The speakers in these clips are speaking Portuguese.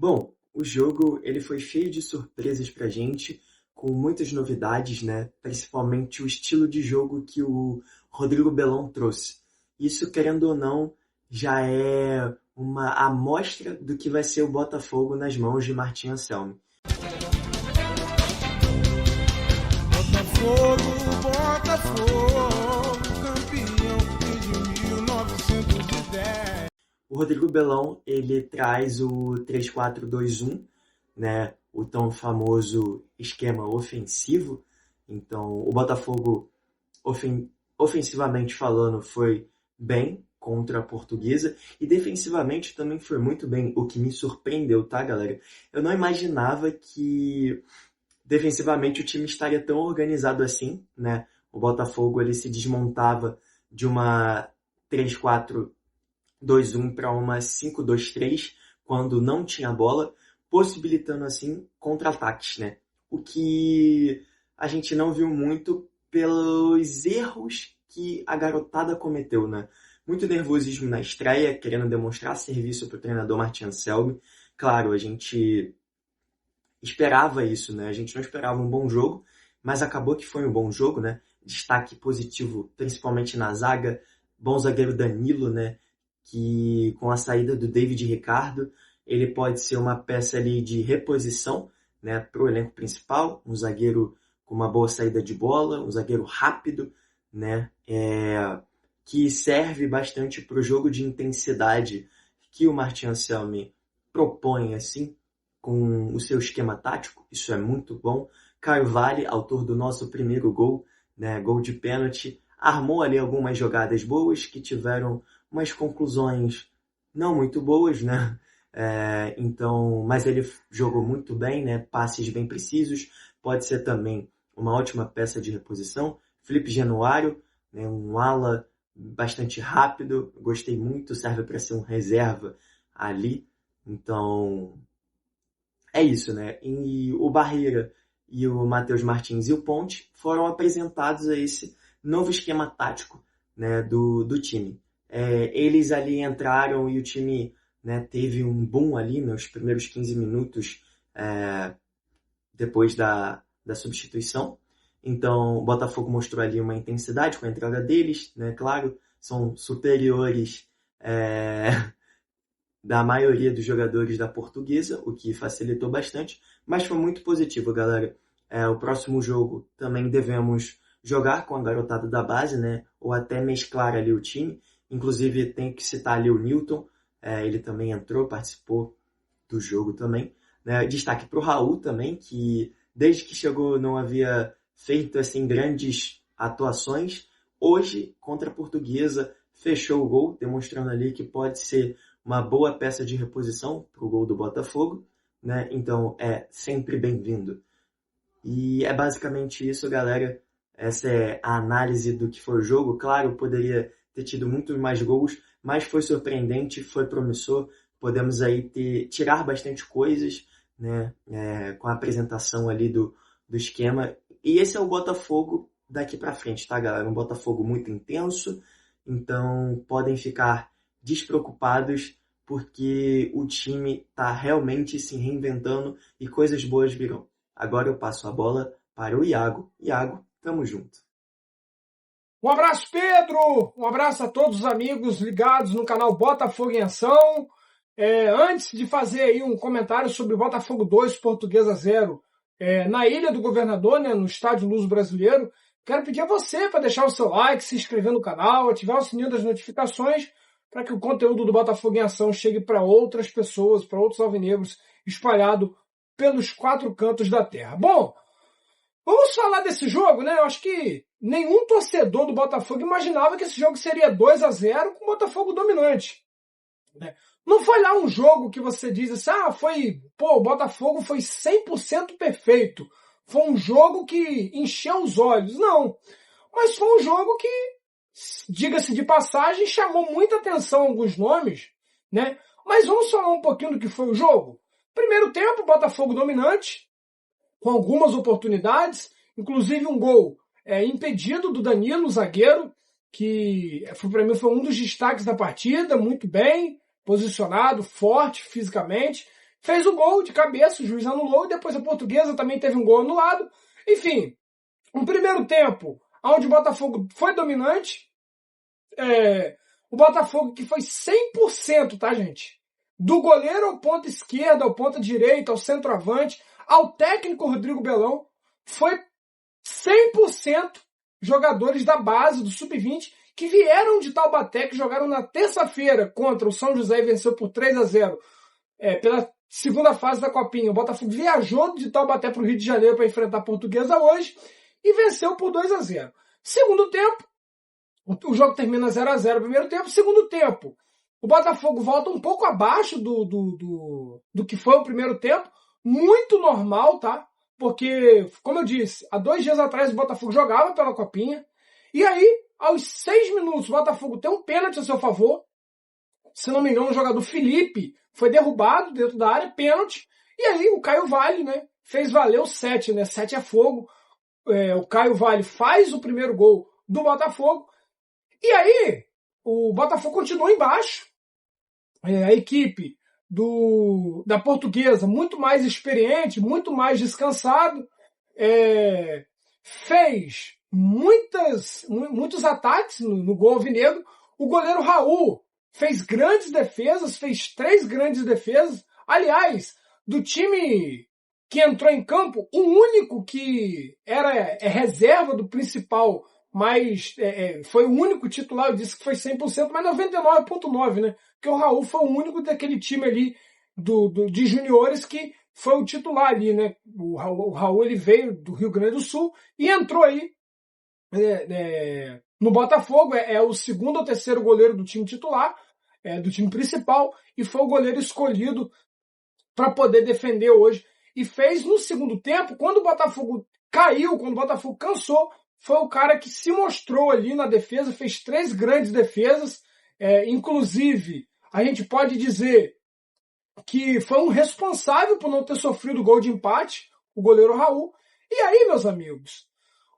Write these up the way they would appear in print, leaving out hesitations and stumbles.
Bom, o jogo ele foi cheio de surpresas pra gente, com muitas novidades, né? Principalmente o estilo de jogo que o Rodrigo Belão trouxe. Isso, querendo ou não, já é uma amostra do que vai ser o Botafogo nas mãos de Martim Anselmi. Botafogo, Botafogo, campeão desde 1910. O Rodrigo Belão, ele traz o 3-4-2-1, né? O tão famoso esquema ofensivo. Então, o Botafogo, ofensivamente falando, foi bem contra a Portuguesa e defensivamente também foi muito bem, o que me surpreendeu, tá, galera? Eu não imaginava que defensivamente o time estaria tão organizado assim, né? O Botafogo ele se desmontava de uma 3-4-2-1 para uma 5-2-3 quando não tinha bola, possibilitando assim contra-ataques, né? O que a gente não viu muito pelos erros que a garotada cometeu, né? Muito nervosismo na estreia, querendo demonstrar serviço para o treinador Martin Anselmi. Claro, a gente esperava isso, né? A gente não esperava um bom jogo, mas acabou que foi um bom jogo, né? Destaque positivo, principalmente na zaga. Bom zagueiro Danilo, né? Que com a saída do David Ricardo, ele pode ser uma peça ali de reposição, né, para o elenco principal, um zagueiro com uma boa saída de bola, um zagueiro rápido, né, que serve bastante para o jogo de intensidade que o Martin Anselmi propõe, assim, com o seu esquema tático. Isso é muito bom. Caio Vale, autor do nosso primeiro gol, né, gol de pênalti, armou ali algumas jogadas boas que tiveram umas conclusões não muito boas, né? Então, mas ele jogou muito bem, né? Passes bem precisos, pode ser também uma ótima peça de reposição. Felipe Januário, né? Um ala bastante rápido, gostei muito, serve para ser um reserva ali. Então, é isso, né? E o Barreira e o Matheus Martins e o Ponte foram apresentados a esse novo esquema tático, né, do time. Eles ali entraram e o time, né, teve um boom ali nos primeiros 15 minutos depois da substituição. Então, o Botafogo mostrou ali uma intensidade com a entrada deles, né? Claro, são superiores da maioria dos jogadores da Portuguesa, o que facilitou bastante, mas foi muito positivo, galera. O próximo jogo também devemos jogar com a garotada da base, né? Ou até mesclar ali o time. Inclusive, tem que citar ali o Newton, ele também entrou, participou do jogo também. Né? Destaque para o Raul também, que desde que chegou não havia feito assim grandes atuações. Hoje, contra a Portuguesa, fechou o gol, demonstrando ali que pode ser uma boa peça de reposição para o gol do Botafogo, né? Então é sempre bem-vindo. E é basicamente isso, galera. Essa é a análise do que foi o jogo. Claro, poderia ter tido muito mais gols, mas foi surpreendente, foi promissor. Podemos aí tirar bastante coisas, né? Com a apresentação ali do esquema. E esse é o Botafogo daqui para frente, tá, galera? Um Botafogo muito intenso. Então podem ficar despreocupados, porque o time está realmente se reinventando e coisas boas virão. Agora eu passo a bola para o Iago. Iago, tamo junto. Um abraço, Pedro! Um abraço a todos os amigos ligados no canal Botafogo em Ação. Antes de fazer aí um comentário sobre Botafogo 2, Portuguesa 0, na Ilha do Governador, né, no Estádio Luso Brasileiro, quero pedir a você para deixar o seu like, se inscrever no canal, ativar o sininho das notificações para que o conteúdo do Botafogo em Ação chegue para outras pessoas, para outros alvinegros, espalhado pelos 4 cantos da terra. Bom, vamos falar desse jogo, né? Eu acho que nenhum torcedor do Botafogo imaginava que esse jogo seria 2-0 com o Botafogo dominante, né? Não foi lá um jogo que você diz assim, o Botafogo foi 100% perfeito. Foi um jogo que encheu os olhos. Não, mas foi um jogo que, diga-se de passagem, chamou muita atenção alguns nomes, né? Mas vamos falar um pouquinho do que foi o jogo. Primeiro tempo, Botafogo dominante, com algumas oportunidades, inclusive um gol impedido do Danilo, zagueiro, que para mim foi um dos destaques da partida, muito bem posicionado, forte fisicamente, fez o gol de cabeça, o juiz anulou, e depois a Portuguesa também teve um gol anulado. Enfim, um primeiro tempo onde o Botafogo foi dominante, o Botafogo que foi 100%, tá, gente? Do goleiro ao ponta esquerda, ao ponta direita, ao centroavante, ao técnico Rodrigo Belão, foi 100% jogadores da base, do Sub-20, que vieram de Taubaté, que jogaram na terça-feira contra o São José e venceu por 3-0 pela segunda fase da Copinha. O Botafogo viajou de Taubaté para o Rio de Janeiro para enfrentar a Portuguesa hoje e venceu por 2-0. Segundo tempo, o jogo termina 0-0 primeiro tempo. Segundo tempo, o Botafogo volta um pouco abaixo do que foi o primeiro tempo. Muito normal, tá? Porque, como eu disse, há 2 dias atrás o Botafogo jogava pela Copinha. E aí, aos 6 minutos, o Botafogo tem um pênalti a seu favor. Se não me engano, o jogador Felipe foi derrubado dentro da área, pênalti. E aí, o Caio Vale, né, fez valer o 7, né? 7 é fogo. O Caio Vale faz o primeiro gol do Botafogo. E aí, o Botafogo continua embaixo. A equipe da Portuguesa, muito mais experiente, muito mais descansado, fez muitos ataques no gol alvinegro. O goleiro Raul fez grandes defesas, fez 3 grandes defesas. Aliás, do time que entrou em campo, o único que era reserva do principal, mas foi o único titular, eu disse que foi 100%, mas 99,9%, né? Porque o Raul foi o único daquele time ali de juniores que foi o titular ali, né? O Raul ele veio do Rio Grande do Sul e entrou aí no Botafogo, é o segundo ou terceiro goleiro do time titular, do time principal, e foi o goleiro escolhido para poder defender hoje. E fez no segundo tempo, quando o Botafogo caiu, quando o Botafogo cansou, foi o cara que se mostrou ali na defesa, fez 3 grandes defesas, inclusive a gente pode dizer que foi um responsável por não ter sofrido gol de empate, o goleiro Raul. E aí, meus amigos,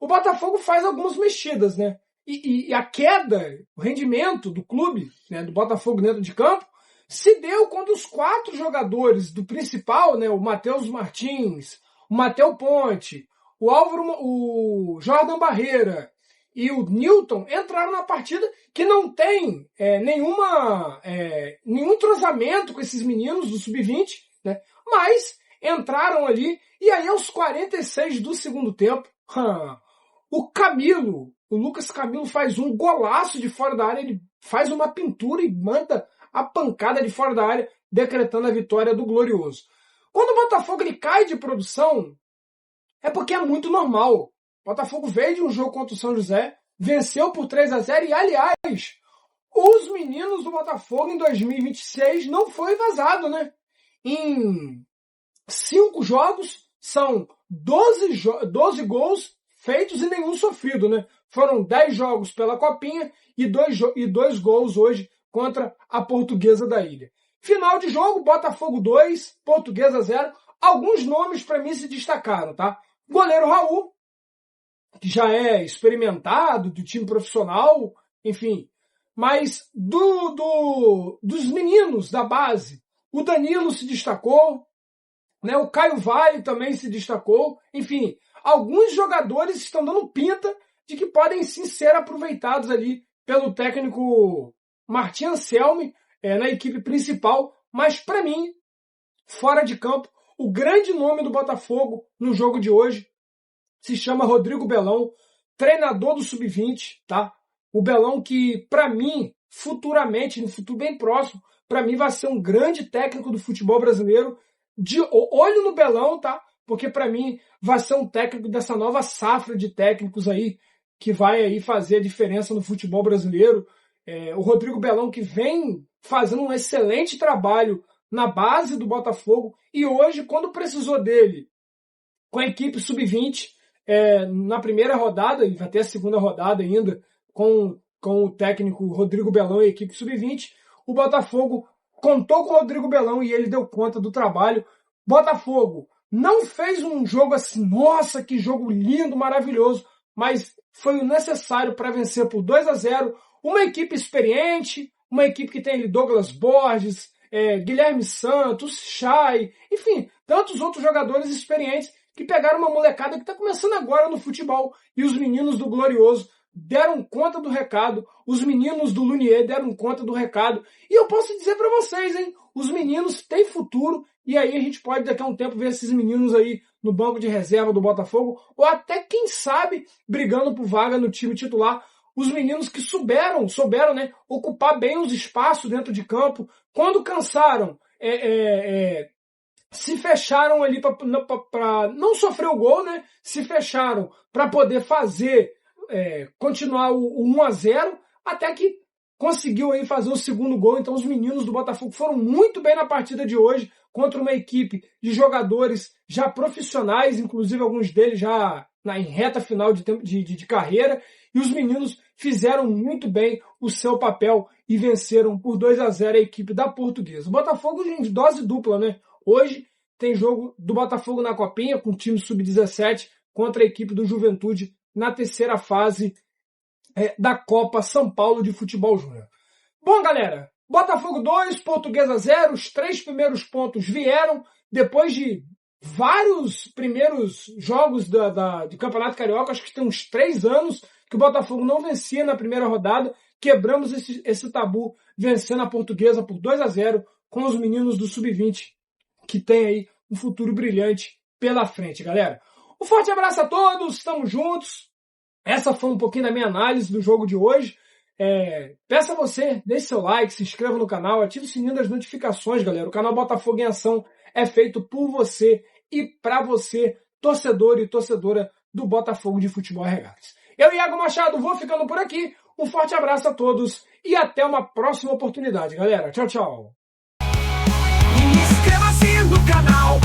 o Botafogo faz algumas mexidas, né? E a queda, o rendimento do clube, né, do Botafogo dentro de campo, se deu quando os 4 jogadores do principal, né, o Matheus Martins, o Matheus Ponte, o Álvaro, o Jordan Barreira e o Newton entraram na partida, que não tem nenhum entrosamento com esses meninos do Sub-20, né? Mas entraram ali, e aí aos 46 do segundo tempo, o Lucas Camilo faz um golaço de fora da área, ele faz uma pintura e manda a pancada de fora da área, decretando a vitória do Glorioso. Quando o Botafogo ele cai de produção, é porque é muito normal. O Botafogo veio de um jogo contra o São José, venceu por 3-0 e, aliás, os meninos do Botafogo em 2026 não foi vazado, né? Em 5 jogos, são 12 gols feitos e nenhum sofrido, né? Foram 10 jogos pela Copinha e 2 gols hoje contra a Portuguesa da Ilha. Final de jogo, Botafogo 2, Portuguesa 0. Alguns nomes para mim se destacaram, tá? Goleiro Raul, que já é experimentado, do time profissional, enfim. Mas dos meninos da base, o Danilo se destacou, né? O Caio Vale também se destacou. Enfim, alguns jogadores estão dando pinta de que podem sim ser aproveitados ali pelo técnico Martim Anselmi na equipe principal. Mas para mim, fora de campo, o grande nome do Botafogo no jogo de hoje se chama Rodrigo Belão, treinador do Sub-20, tá? O Belão que, para mim, futuramente, no futuro bem próximo, para mim vai ser um grande técnico do futebol brasileiro. De olho no Belão, tá? Porque para mim vai ser um técnico dessa nova safra de técnicos aí que vai aí fazer a diferença no futebol brasileiro. O Rodrigo Belão que vem fazendo um excelente trabalho na base do Botafogo e hoje, quando precisou dele com a equipe Sub-20, na primeira rodada, e vai ter a segunda rodada ainda, com o técnico Rodrigo Belão e a equipe Sub-20, o Botafogo contou com o Rodrigo Belão e ele deu conta do trabalho. Botafogo não fez um jogo assim, nossa, que jogo lindo, maravilhoso, mas foi o necessário para vencer por 2-0. Uma equipe experiente, uma equipe que tem ali Douglas Borges, Guilherme Santos, Chay, enfim, tantos outros jogadores experientes que pegaram uma molecada que está começando agora no futebol. E os meninos do Glorioso deram conta do recado, os meninos do Lunier deram conta do recado. E eu posso dizer para vocês, hein, os meninos têm futuro, e aí a gente pode daqui a um tempo ver esses meninos aí no banco de reserva do Botafogo, ou até, quem sabe, brigando por vaga no time titular. Os meninos que souberam, né, ocupar bem os espaços dentro de campo. Quando cansaram, se fecharam ali para não sofrer o gol, né? Se fecharam para poder fazer, continuar o 1-0, até que conseguiu aí fazer o segundo gol. Então os meninos do Botafogo foram muito bem na partida de hoje, contra uma equipe de jogadores já profissionais, inclusive alguns deles já em reta final de carreira, e os meninos fizeram muito bem o seu papel e venceram por 2-0 a equipe da Portuguesa. O Botafogo em dose dupla, né? Hoje tem jogo do Botafogo na Copinha, com o time sub-17, contra a equipe do Juventude na terceira fase da Copa São Paulo de Futebol Júnior. Bom, galera, Botafogo 2, Portuguesa 0, os 3 primeiros pontos vieram depois de vários primeiros jogos de Campeonato Carioca. Acho que tem uns 3 anos que o Botafogo não vencia na primeira rodada. Quebramos esse tabu, vencendo a Portuguesa por 2-0 com os meninos do Sub-20, que tem aí um futuro brilhante pela frente, galera. Um forte abraço a todos, estamos juntos. Essa foi um pouquinho da minha análise do jogo de hoje. Peço a você, deixe seu like, se inscreva no canal, ative o sininho das notificações, galera. O canal Botafogo em Ação é feito por você e para você, torcedor e torcedora do Botafogo de Futebol Regatas. Eu, Iago Machado, vou ficando por aqui. Um forte abraço a todos e até uma próxima oportunidade, galera. Tchau, tchau. Inscreva-se no canal,